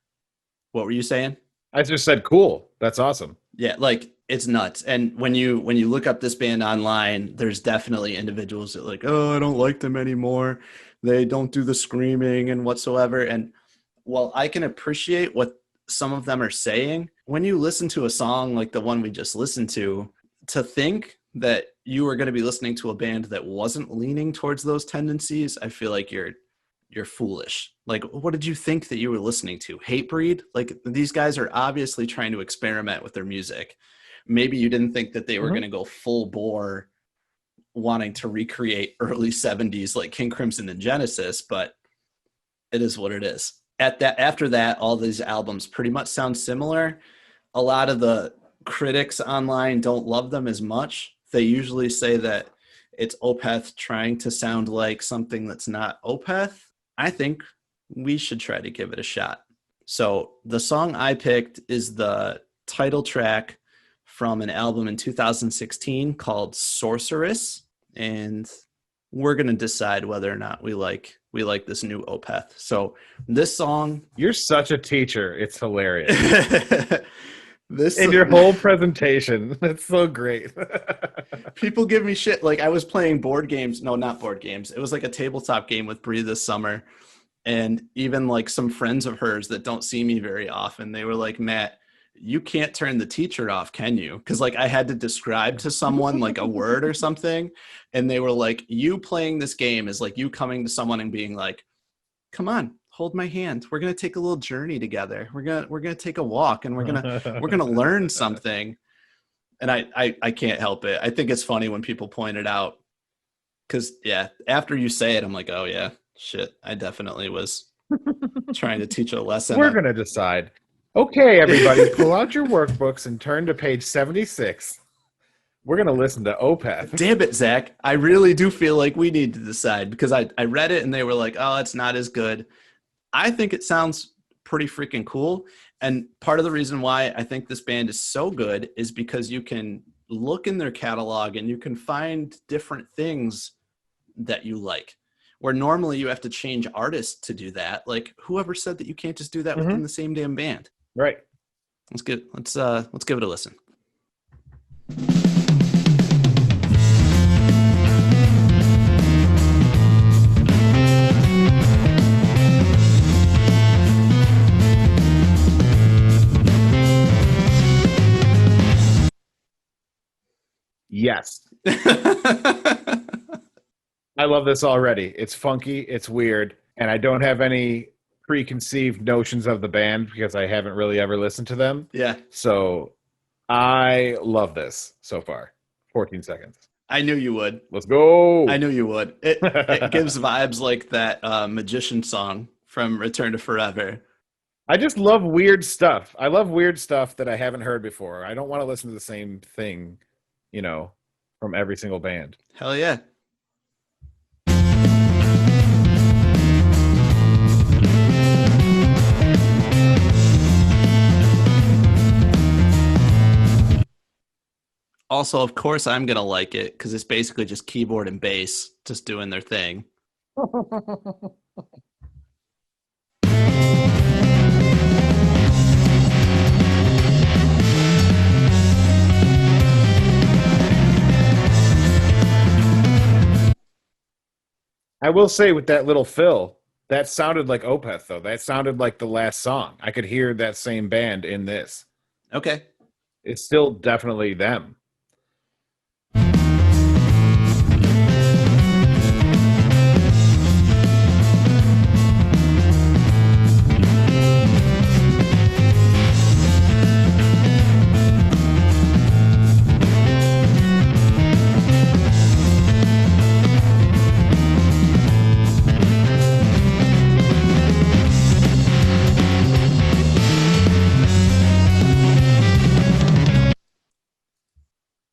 What were you saying? I just said cool. That's awesome. Yeah, like, it's nuts. And when you look up this band online, there's definitely individuals that are like, oh, I don't like them anymore. They don't do the screaming and whatsoever. And while I can appreciate what some of them are saying, when you listen to a song like the one we just listened to think that you were going to be listening to a band that wasn't leaning towards those tendencies, I feel like you're foolish. Like, what did you think that you were listening to? Hatebreed? Like, these guys are obviously trying to experiment with their music. Maybe you didn't think that they were going to go full bore wanting to recreate early 70s like King Crimson and Genesis, but it is what it is. After that, all these albums pretty much sound similar. A lot of the critics online don't love them as much. They usually say that it's Opeth trying to sound like something that's not Opeth. I think we should try to give it a shot. So the song I picked is the title track from an album in 2016 called Sorceress, and we're going to decide whether or not we like this new Opeth. So this song... You're such a teacher. It's hilarious. This in your whole presentation. That's so great. People give me shit. Like, I was playing board games. No, not board games. It was like a tabletop game with Bree this summer. And even like some friends of hers that don't see me very often, they were like, Matt, you can't turn the teacher off, can you? Because like I had to describe to someone like a word or something. And they were like, you playing this game is like you coming to someone and being like, come on, hold my hand. We're going to take a little journey together. We're going to take a walk, and we're going to learn something. And I can't help it. I think it's funny when people point it out, because yeah, after you say it, I'm like, oh yeah, shit. I definitely was trying to teach a lesson. We're going to decide. Okay, everybody, pull out your workbooks and turn to page 76. We're going to listen to Opeth. Damn it, Zach. I really do feel like we need to decide, because I read it and they were like, oh, it's not as good. I think it sounds pretty freaking cool. And part of the reason why I think this band is so good is because you can look in their catalog and you can find different things that you like, where normally you have to change artists to do that. Like, whoever said that you can't just do that within the same damn band? Right. Let's give it a listen. Yes. I love this already. It's funky, it's weird, and I don't have any preconceived notions of the band because I haven't really ever listened to them. Yeah. So I love this so far. 14 seconds. I knew you would. Let's go. I knew you would. It gives vibes like that magician song from Return to Forever. I just love weird stuff. I love weird stuff that I haven't heard before. I don't want to listen to the same thing, from every single band. Hell yeah. Also, of course, I'm going to like it because it's basically just keyboard and bass just doing their thing. I will say with that little fill, that sounded like Opeth, though. That sounded like the last song. I could hear that same band in this. Okay. It's still definitely them.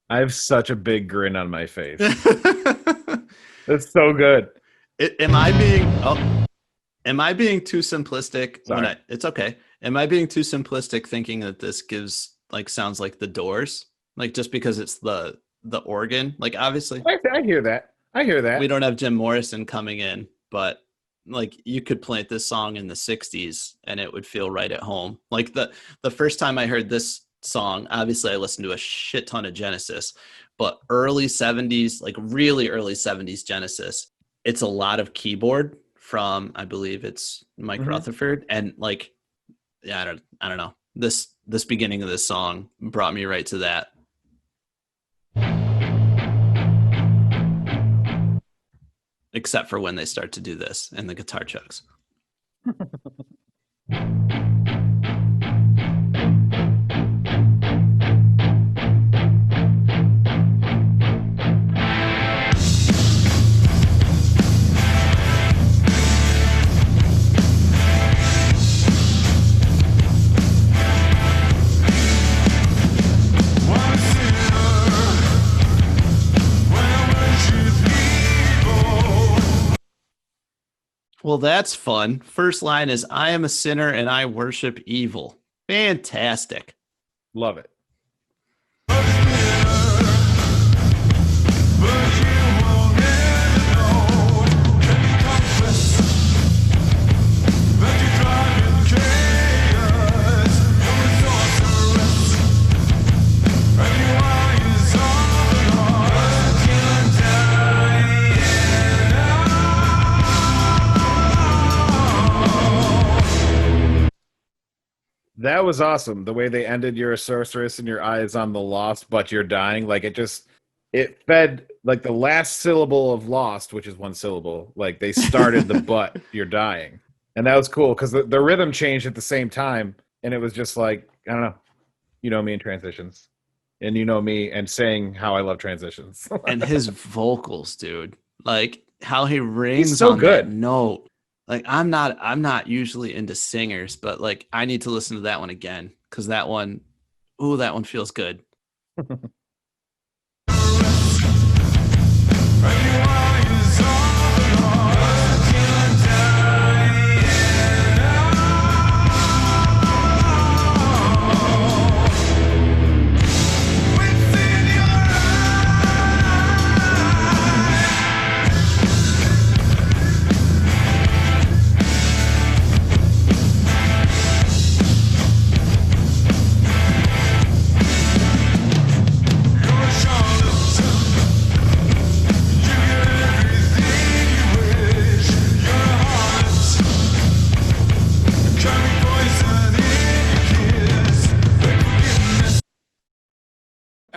I have such a big grin on my face. It's so good. Am I being too simplistic? Sorry. It's okay. Am I being too simplistic thinking that this sounds like the Doors? Like just because it's the organ? Like obviously I hear that. we don't have Jim Morrison coming in, but like you could plant this song in the 60s and it would feel right at home. Like the first time I heard this song, obviously I listened to a shit ton of Genesis, but early 70s, like really early 70s Genesis, it's a lot of keyboard from, I believe it's Mike Rutherford, and like, yeah, I don't know. This beginning of this song brought me right to that. Except for when they start to do this and the guitar chugs. Well, that's fun. First line is, I am a sinner and I worship evil. Fantastic. Love it. That was awesome. The way they ended, you're a sorceress and your eye is on the lost, but you're dying. Like it fed like the last syllable of lost, which is one syllable. Like they started the but you're dying. And that was cool because the rhythm changed at the same time. And it was just like, I don't know. You know me in transitions. And you know me and saying how I love transitions. And his vocals, dude. Like how he rings He's so on good. that note. Like I'm not usually into singers, but like I need to listen to that one again because that one feels good.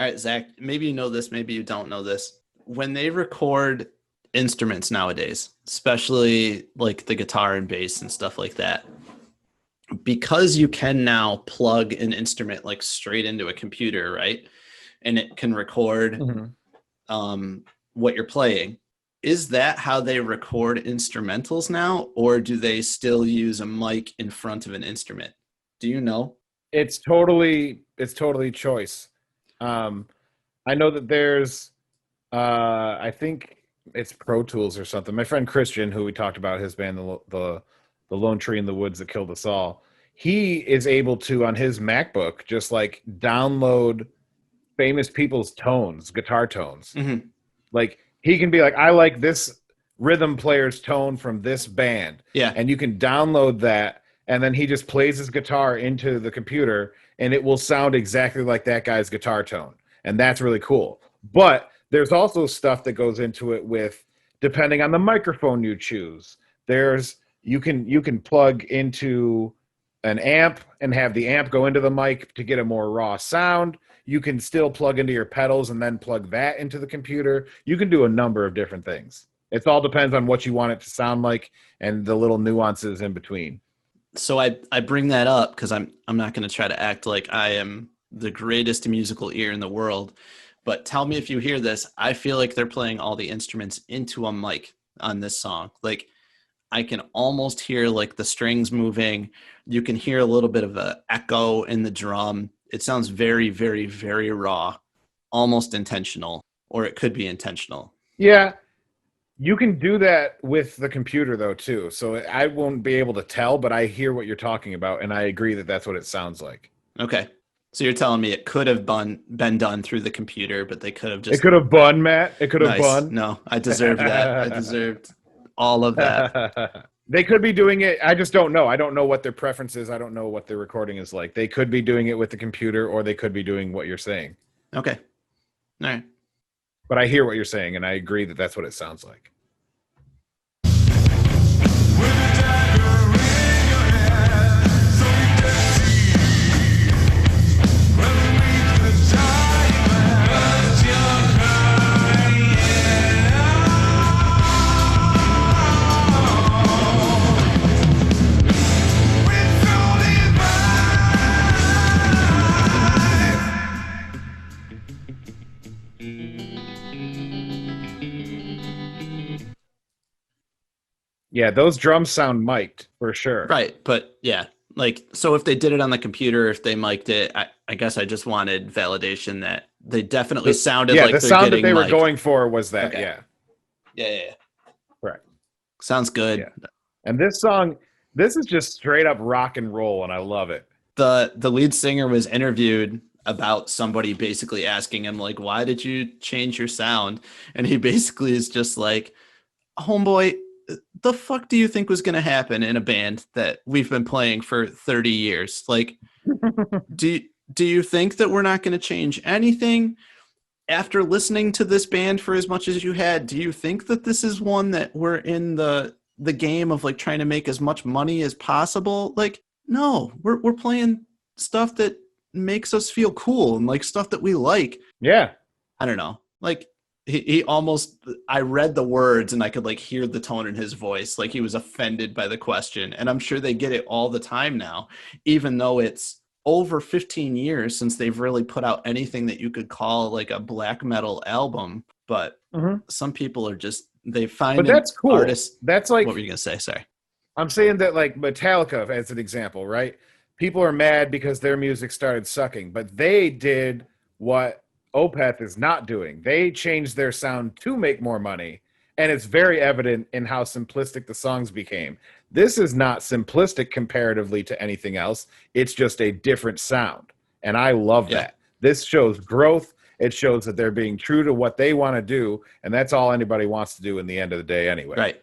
All right, Zach, maybe you know this, maybe you don't know this. When they record instruments nowadays, especially like the guitar and bass and stuff like that, because you can now plug an instrument like straight into a computer, right? And it can record what you're playing. Is that how they record instrumentals now, or do they still use a mic in front of an instrument? Do you know? It's totally choice. I know that there's I think it's Pro Tools or something. My friend Christian, who we talked about, his band, the Lone Tree in the Woods That Killed Us All, he is able to, on his MacBook, just like download famous people's tones, guitar tones. Mm-hmm. Like he can be like, I like this rhythm player's tone from this band. Yeah. And you can download that, and then he just plays his guitar into the computer, and it will sound exactly like that guy's guitar tone. And that's really cool. But there's also stuff that goes into it with, depending on the microphone you choose. You can plug into an amp and have the amp go into the mic to get a more raw sound. You can still plug into your pedals and then plug that into the computer. You can do a number of different things. It all depends on what you want it to sound like and the little nuances in between. So I bring that up because I'm not going to try to act like I am the greatest musical ear in the world, but tell me if you hear this. I feel like they're playing all the instruments into a mic on this song. Like I can almost hear like the strings moving. You can hear a little bit of an echo in the drum. It sounds very, very, very raw, almost intentional, or it could be intentional. Yeah. You can do that with the computer, though, too. So I won't be able to tell, but I hear what you're talking about, and I agree that that's what it sounds like. Okay. So you're telling me it could have been done through the computer, but they could have just... It could have bun, Matt. It could have bun. No, I deserved that. I deserved all of that. They could be doing it. I just don't know. I don't know what their preference is. I don't know what their recording is like. They could be doing it with the computer, or they could be doing what you're saying. Okay. All right. But I hear what you're saying, and I agree that that's what it sounds like. Yeah, those drums sound mic'd for sure. Right. But yeah, like, so if they did it on the computer, if they mic'd it, I guess I just wanted validation that they definitely sounded like the they're sound that getting they were mic'd. going for was that. Okay. Yeah. Yeah. Correct. Sounds good. Yeah. And this song, this is just straight up rock and roll, and I love it. The lead singer was interviewed about somebody basically asking him, like, why did you change your sound? And he basically is just like, homeboy, the fuck do you think was going to happen in a band that we've been playing for 30 years? Like, do you think that we're not going to change anything after listening to this band for as much as you had? Do you think that this is one that we're in the game of like trying to make as much money as possible? Like, no, we're playing stuff that makes us feel cool and like stuff that we like. Yeah. I don't know. Like, he almost, I read the words and I could like hear the tone in his voice. Like he was offended by the question. And I'm sure they get it all the time now, even though it's over 15 years since they've really put out anything that you could call like a black metal album. But some people are just, they find, but that's cool. Artist. That's like, what were you going to say? Sorry. I'm saying that like Metallica as an example, right? People are mad because their music started sucking, but they did what Opeth is not doing. They changed their sound to make more money, and it's very evident in how simplistic the songs became. This is not simplistic comparatively to anything else. It's just a different sound, and I love that. This shows growth. It shows that they're being true to what they want to do, and that's all anybody wants to do in the end of the day anyway. Right.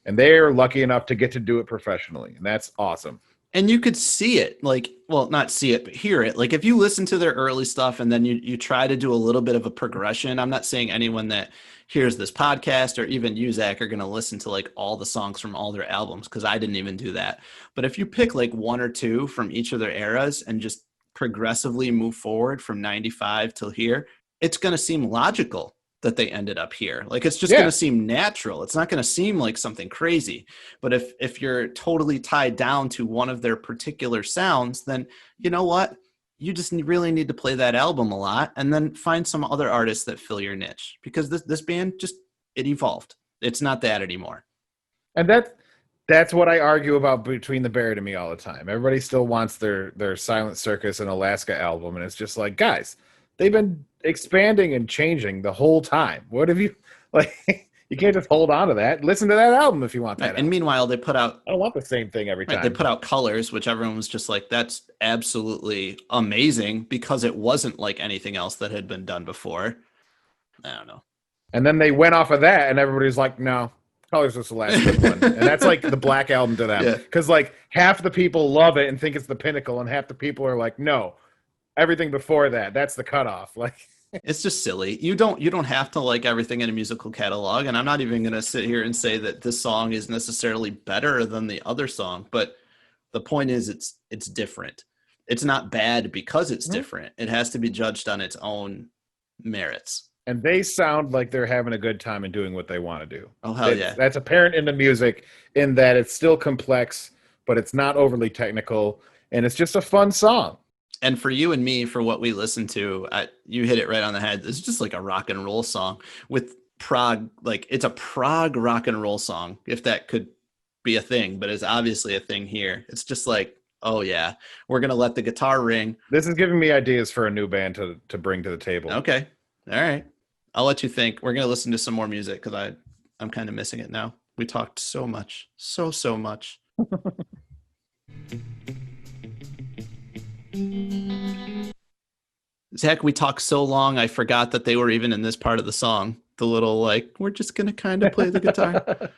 And they're lucky enough to get to do it professionally, and that's awesome. And you could see it, like, well, not see it, but hear it. Like if you listen to their early stuff and then you try to do a little bit of a progression. I'm not saying anyone that hears this podcast or even you, Zach, are going to listen to like all the songs from all their albums, because I didn't even do that. But if you pick like one or two from each of their eras and just progressively move forward from 95 till here, it's going to seem logical that they ended up here. Like, it's just going to seem natural. It's not going to seem like something crazy. But if you're totally tied down to one of their particular sounds, then you know what? You just really need to play that album a lot and then find some other artists that fill your niche, because this band just, it evolved. It's not that anymore. And that's what I argue about Between the Buried and Me all the time. Everybody still wants their Silent Circus and Alaska album, and it's just like, guys, they've been expanding and changing the whole time. What have you, like, you can't just hold on to that. Listen to that album if you want that. And meanwhile, they put out, I don't want the same thing every time. They put out Colors, which everyone was just like, that's absolutely amazing, because it wasn't like anything else that had been done before. I don't know. And then they went off of that, and everybody's like, no, Colors was the last good one. And that's like the Black Album to them. Because like half the people love it and think it's the pinnacle, and half the people are like, no, everything before that, that's the cutoff. Like, it's just silly. You don't have to like everything in a musical catalog, and I'm not even going to sit here and say that this song is necessarily better than the other song, but the point is it's different. It's not bad because it's different. It has to be judged on its own merits. And they sound like they're having a good time and doing what they want to do. Oh, hell yeah. That's apparent in the music, in that it's still complex, but it's not overly technical, and it's just a fun song. And for you and me, for what we listen to, you hit it right on the head. It's just like a rock and roll song with prog. Like, it's a prog rock and roll song, if that could be a thing, but it's obviously a thing here. It's just like, oh yeah, we're going to let the guitar ring. This is giving me ideas for a new band to bring to the table. Okay. All right. I'll let you think. We're going to listen to some more music, because I'm kind of missing it now. We talked so much, so much. Zach, we talked so long, I forgot that they were even in this part of the song. The little, like, we're just going to kind of play the guitar.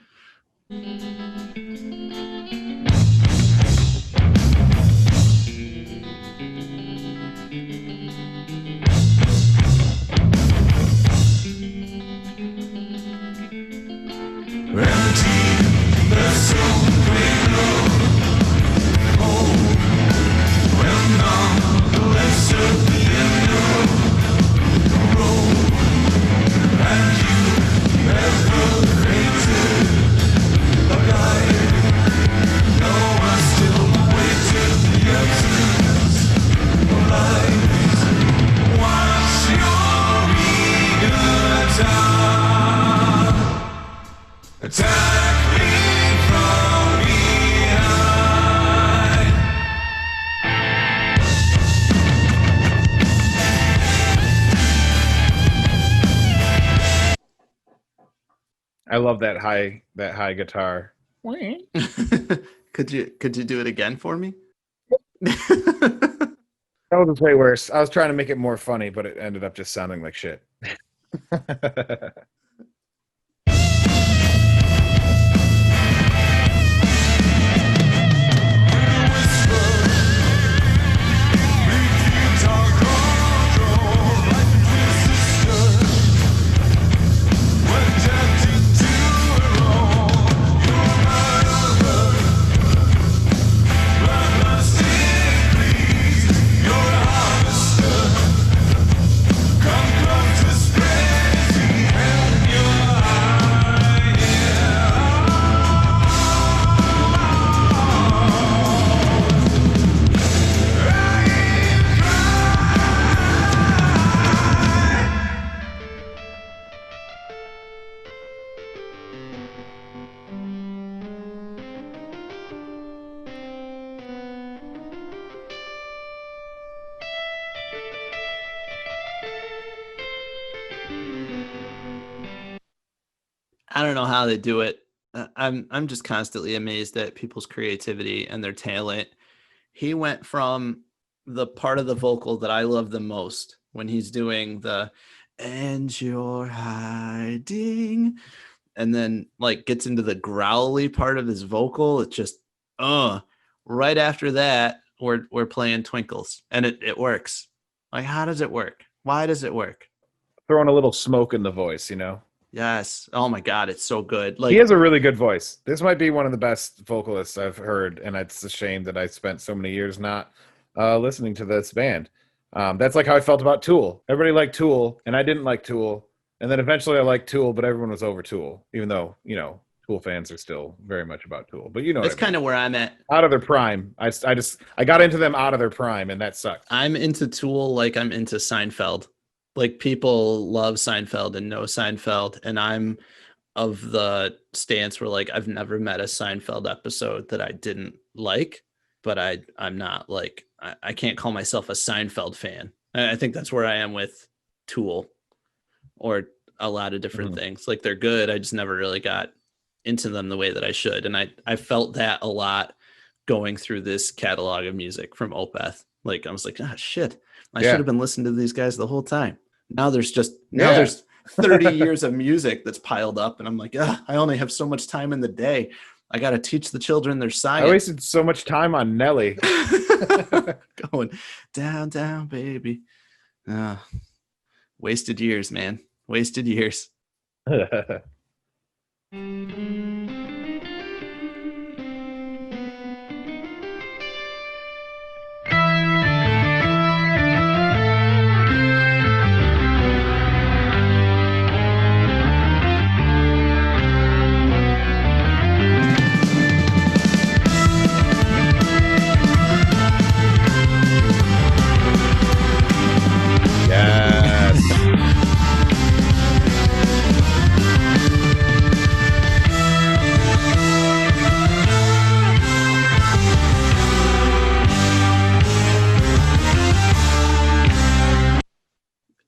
I love that high guitar. Could you do it again for me? That was way worse. I was trying to make it more funny, but it ended up just sounding like shit. I don't know how they do it. I'm just constantly amazed at people's creativity and their talent. He went from the part of the vocal that I love the most, when he's doing the "and you're hiding," and then like gets into the growly part of his vocal. It just right after that we're playing Twinkles, and it works. Like, how does it work? Why does it work? Throwing a little smoke in the voice, you know? Yes. Oh my God, it's so good. Like, he has a really good voice. This might be one of the best vocalists I've heard, and it's a shame that I spent so many years not listening to this band. That's like how I felt about Tool. Everybody liked Tool, and I didn't like Tool. And then eventually I liked Tool, but everyone was over Tool, even though, Tool fans are still very much about Tool. But That's kind of where I'm at. Out of their prime. I got into them out of their prime, and that sucked. I'm into Tool like I'm into Seinfeld. Like, people love Seinfeld and know Seinfeld, and I'm of the stance where, like, I've never met a Seinfeld episode that I didn't like, but I'm not like, I can't call myself a Seinfeld fan. I think that's where I am with Tool, or a lot of different things. Like, they're good. I just never really got into them the way that I should. And I felt that a lot going through this catalog of music from Opeth. Like, I was like, shit, I should have been listening to these guys the whole time. Now there's 30 years of music that's piled up, and I'm like, I only have so much time in the day. I got to teach the children their science. I wasted so much time on Nelly. Going down, down, baby. Wasted years, man. Wasted years.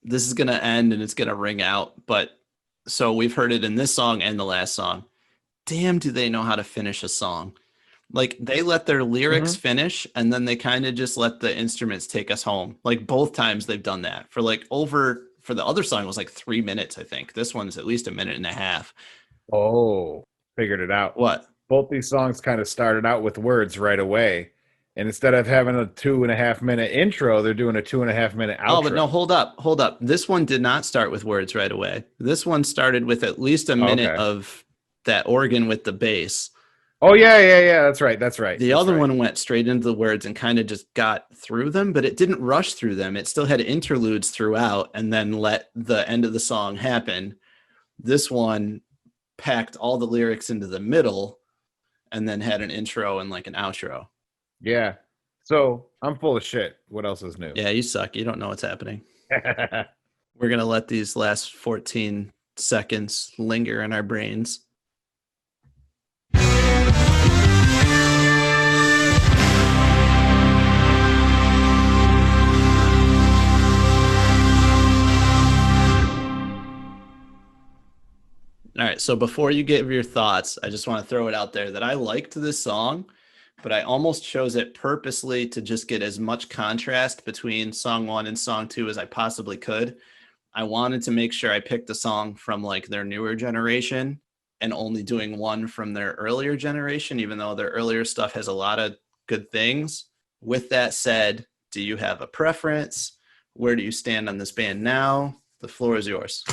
This is going to end and it's going to ring out. But so we've heard it in this song and the last song. Damn, do they know how to finish a song? Like, they let their lyrics finish, and then they kind of just let the instruments take us home. Like, both times they've done that for the other song was like 3 minutes, I think. This one's at least a minute and a half. Oh, figured it out. What? Both these songs kind of started out with words right away. And instead of having a 2.5 minute intro, they're doing a 2.5 minute outro. Oh, but no, hold up. This one did not start with words right away. This one started with at least a minute of that organ with the bass. Oh, yeah. That's right. The other one went straight into the words and kind of just got through them, but it didn't rush through them. It still had interludes throughout and then let the end of the song happen. This one packed all the lyrics into the middle and then had an intro and like an outro. Yeah. So I'm full of shit. What else is new? Yeah, you suck. You don't know what's happening. We're going to let these last 14 seconds linger in our brains. All right, so before you give your thoughts, I just want to throw it out there that I liked this song, but I almost chose it purposely to just get as much contrast between song 1 and song 2 as I possibly could. I wanted to make sure I picked a song from like their newer generation and only doing one from their earlier generation, even though their earlier stuff has a lot of good things. With that said, do you have a preference? Where do you stand on this band now? The floor is yours.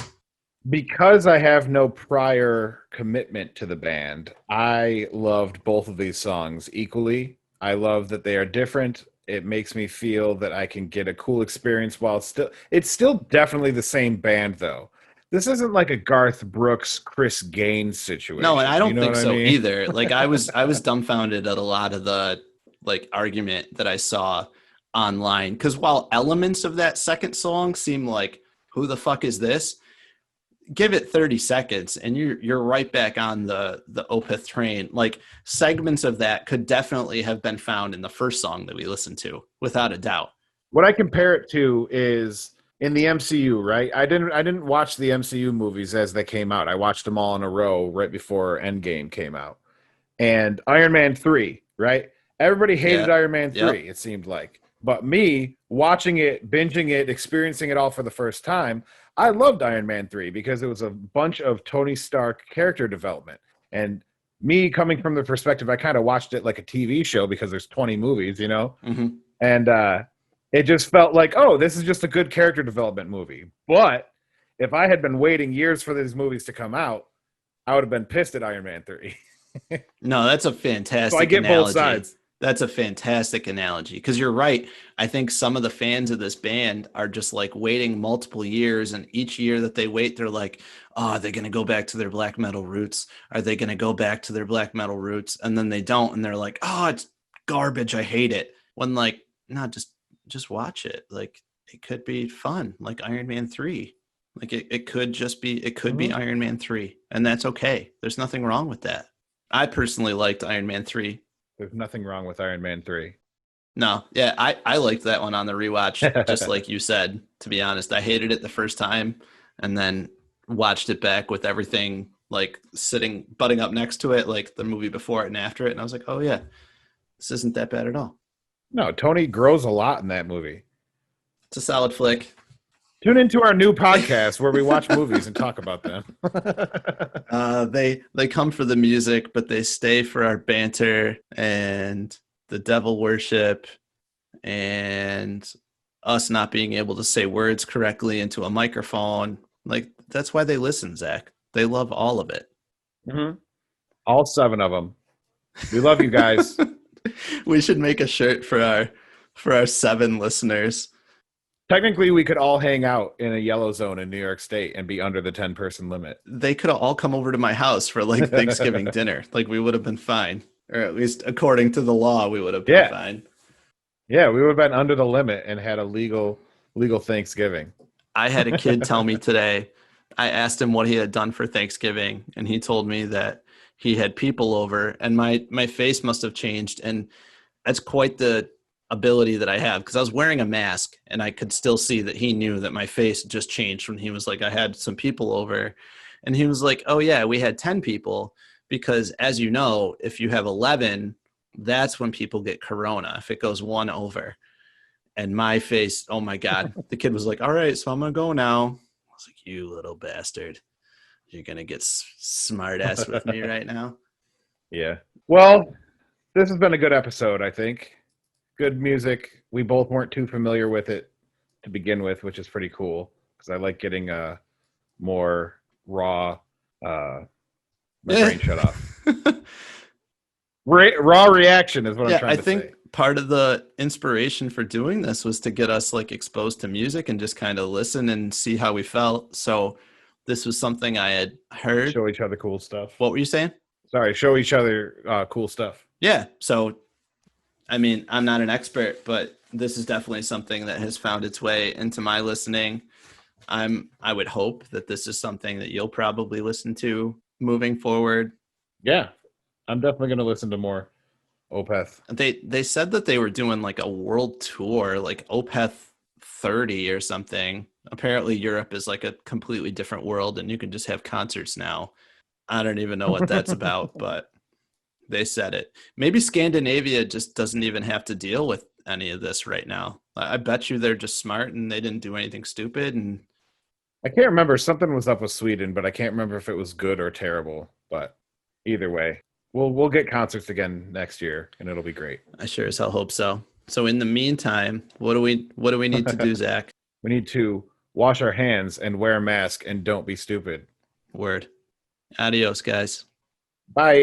Because I have no prior commitment to the band, I loved both of these songs equally. I love that they are different. It makes me feel that I can get a cool experience while it's still definitely the same band though. This isn't like a Garth Brooks, Chris Gaines situation. No, and I don't think so either. Like, I was dumbfounded at a lot of the like argument that I saw online, because while elements of that second song seem like, who the fuck is this? Give it 30 seconds and you're right back on the Opeth train. Like, segments of that could definitely have been found in the first song that we listened to, without a doubt. What I compare it to is in the MCU, right? I didn't watch the MCU movies as they came out. I watched them all in a row right before Endgame came out. And Iron Man 3, right? Everybody hated Iron Man 3, it seemed like. But me, watching it, binging it, experiencing it all for the first time, I loved Iron Man 3 because it was a bunch of Tony Stark character development. And me coming from the perspective, I kind of watched it like a TV show because there's 20 movies, you know? Mm-hmm. And it just felt like, oh, this is just a good character development movie. But if I had been waiting years for these movies to come out, I would have been pissed at Iron Man 3. No, that's a fantastic So I get analogy. both sides. That's a fantastic analogy because you're right. I think some of the fans of this band are just like waiting multiple years, and each year that they wait, they're like, "Oh, are they going to go back to their black metal roots? Are they going to go back to their black metal roots?" And then they don't, and they're like, "Oh, it's garbage. I hate it." When like, no, just watch it. Like it could be fun, like Iron Man 3. Like it could just be Iron Man 3, and that's okay. There's nothing wrong with that. I personally liked Iron Man 3. There's nothing wrong with Iron Man 3. No, yeah, I liked that one on the rewatch, just like you said, to be honest. I hated it the first time and then watched it back with everything like butting up next to it, like the movie before it and after it. And I was like, oh yeah, this isn't that bad at all. No, Tony grows a lot in that movie. It's a solid flick. Tune into our new podcast where we watch movies and talk about them. They come for the music, but they stay for our banter and the devil worship and us not being able to say words correctly into a microphone. Like that's why they listen, Zach. They love all of it. Mm-hmm. All 7 of them. We love you guys. We should make a shirt for our 7 listeners. Technically, we could all hang out in a yellow zone in New York State and be under the 10-person limit. They could have all come over to my house for like Thanksgiving dinner. Like we would have been fine. Or at least according to the law, we would have been fine. Yeah, we would have been under the limit and had a legal Thanksgiving. I had a kid tell me today, I asked him what he had done for Thanksgiving, and he told me that he had people over, and my face must have changed. And that's quite the ability that I have, because I was wearing a mask and I could still see that he knew that my face just changed when he was like, I had some people over, and he was like, oh yeah, we had 10 people, because as you know, if you have 11, that's when people get corona if it goes 1 over. And my face, oh my God, the kid was like, all right, so I'm gonna go now. I was like, you little bastard, you're gonna get smart ass with me right now. Yeah, well, this has been a good episode. I think good music. We both weren't too familiar with it to begin with, which is pretty cool because I like getting a more raw. My brain shut off. Raw reaction is what I'm trying to say. I think part of the inspiration for doing this was to get us like exposed to music and just kind of listen and see how we felt. So this was something I had heard. Show each other cool stuff. What were you saying? Sorry, show each other cool stuff. Yeah. So, I mean, I'm not an expert, but this is definitely something that has found its way into my listening. I would hope that this is something that you'll probably listen to moving forward. Yeah, I'm definitely going to listen to more Opeth. They said that they were doing like a world tour, like Opeth 30 or something. Apparently Europe is like a completely different world and you can just have concerts now. I don't even know what that's about, but they said it. Maybe Scandinavia just doesn't even have to deal with any of this right now. I bet you they're just smart and they didn't do anything stupid. And I can't remember. Something was up with Sweden, but I can't remember if it was good or terrible. But either way, we'll get concerts again next year, and it'll be great. I sure as hell hope so. So in the meantime, what do we need to do, Zach? We need to wash our hands and wear a mask and don't be stupid. Word. Adios, guys. Bye.